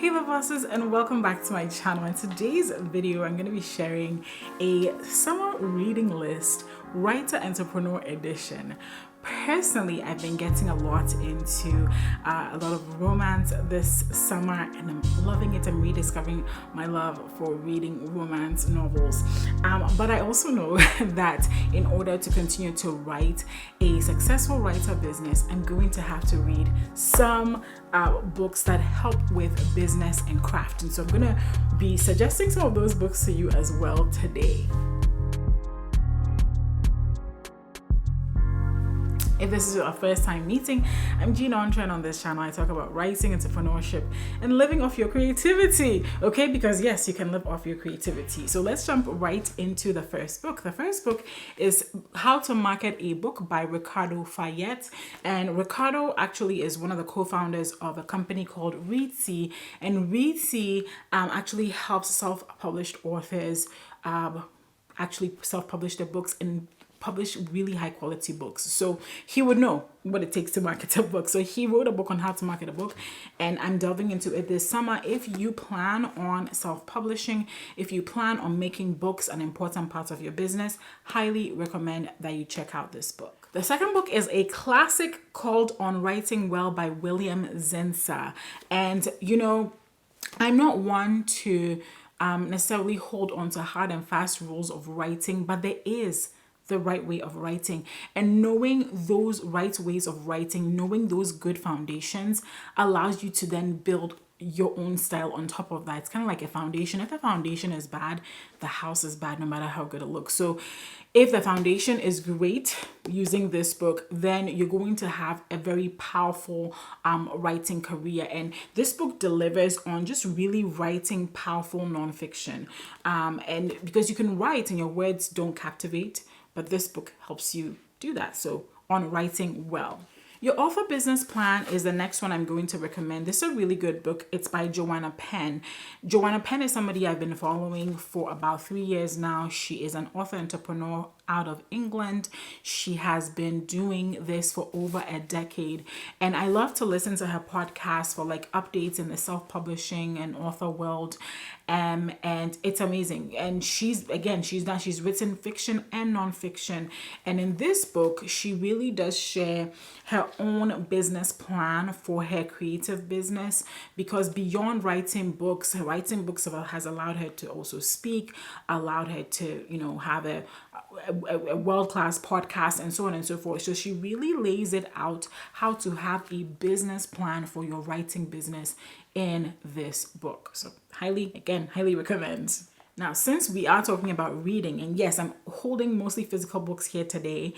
Hey love bosses, and welcome back to my channel. In today's video I'm going to be sharing a summer reading list, writer entrepreneur edition. Personally, I've been getting a lot into a lot of romance this summer, and I'm loving it. I'm rediscovering my love for reading romance novels. But I also know that in order to continue to write a successful writer business, I'm going to have to read some books that help with business and craft. And so I'm going to be suggesting some of those books to you as well today. If this is your first time meeting, I'm Gina Entre, and on this channel I talk about writing, entrepreneurship, and living off your creativity. Okay, because yes, you can live off your creativity. So let's jump right into the first book. The first book is How to Market a Book by Ricardo Fayette. And Ricardo actually is one of the co-founders of a company called Reedsy. And Reedsy actually helps self-published authors actually self-publish their books and publish really high quality books. So he would know what it takes to market a book. So he wrote a book on how to market a book, and I'm delving into it this summer. If you plan on self-publishing, if you plan on making books an important part of your business, highly recommend that you check out this book. The second book is a classic called On Writing Well by William Zinsser. And you know, I'm not one to necessarily hold on to hard and fast rules of writing, but there is the right way of writing, and knowing those right ways of writing, knowing those good foundations allows you to then build your own style on top of that. It's kind of like a foundation. If the foundation is bad, the house is bad no matter how good it looks. So if the foundation is great using this book, then you're going to have a very powerful writing career. And this book delivers on just really writing powerful nonfiction. And because you can write and your words don't captivate, but this book helps you do that. So On Writing Well. Your Author Business Plan is the next one I'm going to recommend. This is a really good book. It's by Joanna Penn. Joanna Penn is somebody I've been following for about 3 years now. She is an author entrepreneur out of England. She has been doing this for over a decade, and I love to listen to her podcast for like updates in the self-publishing and author world. And it's amazing. And she's written fiction and nonfiction. And in this book, she really does share her own business plan for her creative business, because beyond writing books has allowed her to also speak, allowed her to, you know, have a world-class podcast and so on and so forth. So she really lays it out how to have a business plan for your writing business in this book. So highly recommend. Now, since we are talking about reading, and yes, I'm holding mostly physical books here today,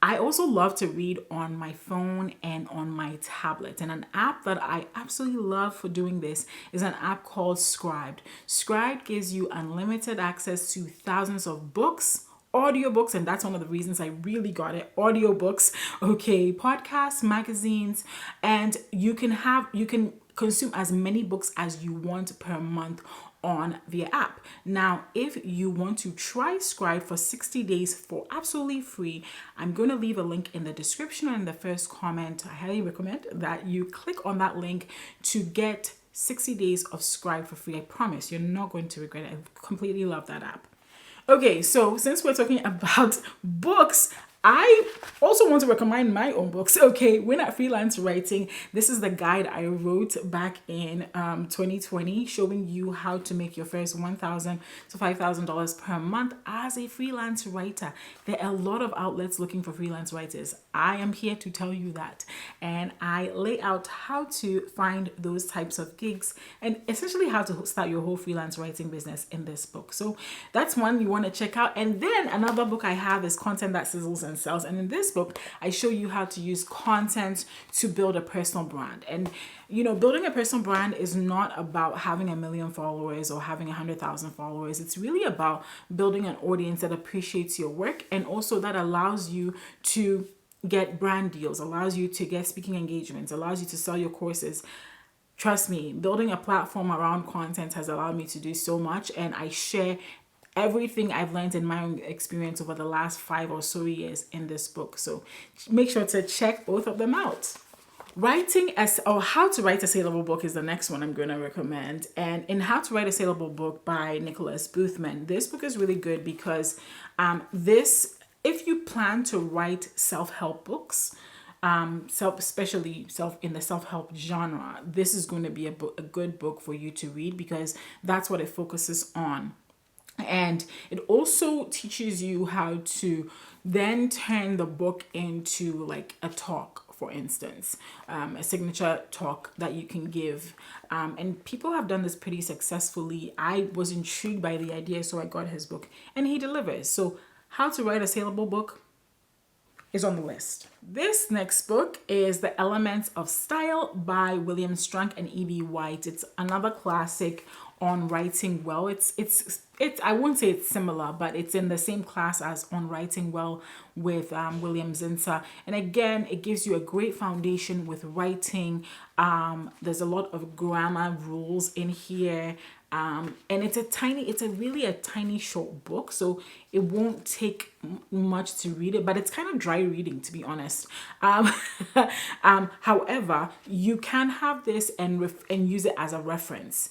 I also love to read on my phone and on my tablet. And an app that I absolutely love for doing this is an app called Scribe. Scribe gives you unlimited access to thousands of books, audiobooks, and that's one of the reasons I really got it. Audiobooks, okay, podcasts, magazines, and you can consume as many books as you want per month on the app. Now, if you want to try Scribe for 60 days for absolutely free, I'm going to leave a link in the description and in the first comment. I highly recommend that you click on that link to get 60 days of Scribe for free. I promise you're not going to regret it. I completely love that app. Okay, so since we're talking about books, I also want to recommend my own books. Okay, Win at Freelance Writing. This is the guide I wrote back in 2020, showing you how to make your first $1,000 to $5,000 per month as a freelance writer. There are a lot of outlets looking for freelance writers. I am here to tell you that. And I lay out how to find those types of gigs and essentially how to start your whole freelance writing business in this book. So that's one you want to check out. And then another book I have is Content That Sizzles and Sells. And in this book, I show you how to use content to build a personal brand. And you know, building a personal brand is not about having 1 million followers or having 100,000 followers. It's really about building an audience that appreciates your work, and also that allows you to get brand deals, allows you to get speaking engagements, allows you to sell your courses. Trust me, building a platform around content has allowed me to do so much, and I share everything I've learned in my own experience over the last 5 or so years in this book. So make sure to check both of them out. How to Write a Saleable Book is the next one I'm going to recommend. And in How to Write a Saleable Book by Nicholas Boothman, this book is really good because if you plan to write self-help books, especially in the self-help genre, this is going to be a good book for you to read because that's what it focuses on. And it also teaches you how to then turn the book into like a talk, for instance, a signature talk that you can give. And people have done this pretty successfully. I was intrigued by the idea, so I got his book and he delivers. So How to Write a Saleable Book is on the list. This next book is The Elements of Style by William Strunk and E.B. White. It's another classic on writing well. It's I wouldn't say it's similar, but it's in the same class as On Writing Well with William Zinsser. And again, it gives you a great foundation with writing. There's a lot of grammar rules in here. And it's really a tiny short book, so it won't take much to read it, but it's kind of dry reading, to be honest. However, you can have this and use it as a reference.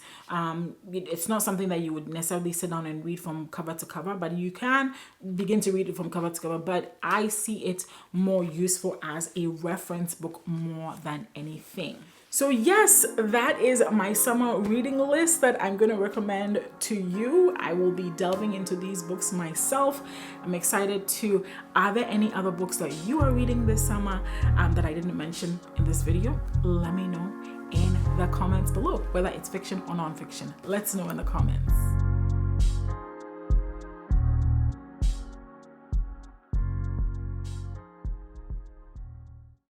It's not something that you would necessarily sit down and read from cover to cover, but you can begin to read it from cover to cover. But I see it more useful as a reference book more than anything. So yes, that is my summer reading list that I'm going to recommend to you. I will be delving into these books myself. I'm excited to. Are there any other books that you are reading this summer that I didn't mention in this video? Let me know in the comments below, whether it's fiction or non-fiction. Let's know in the comments.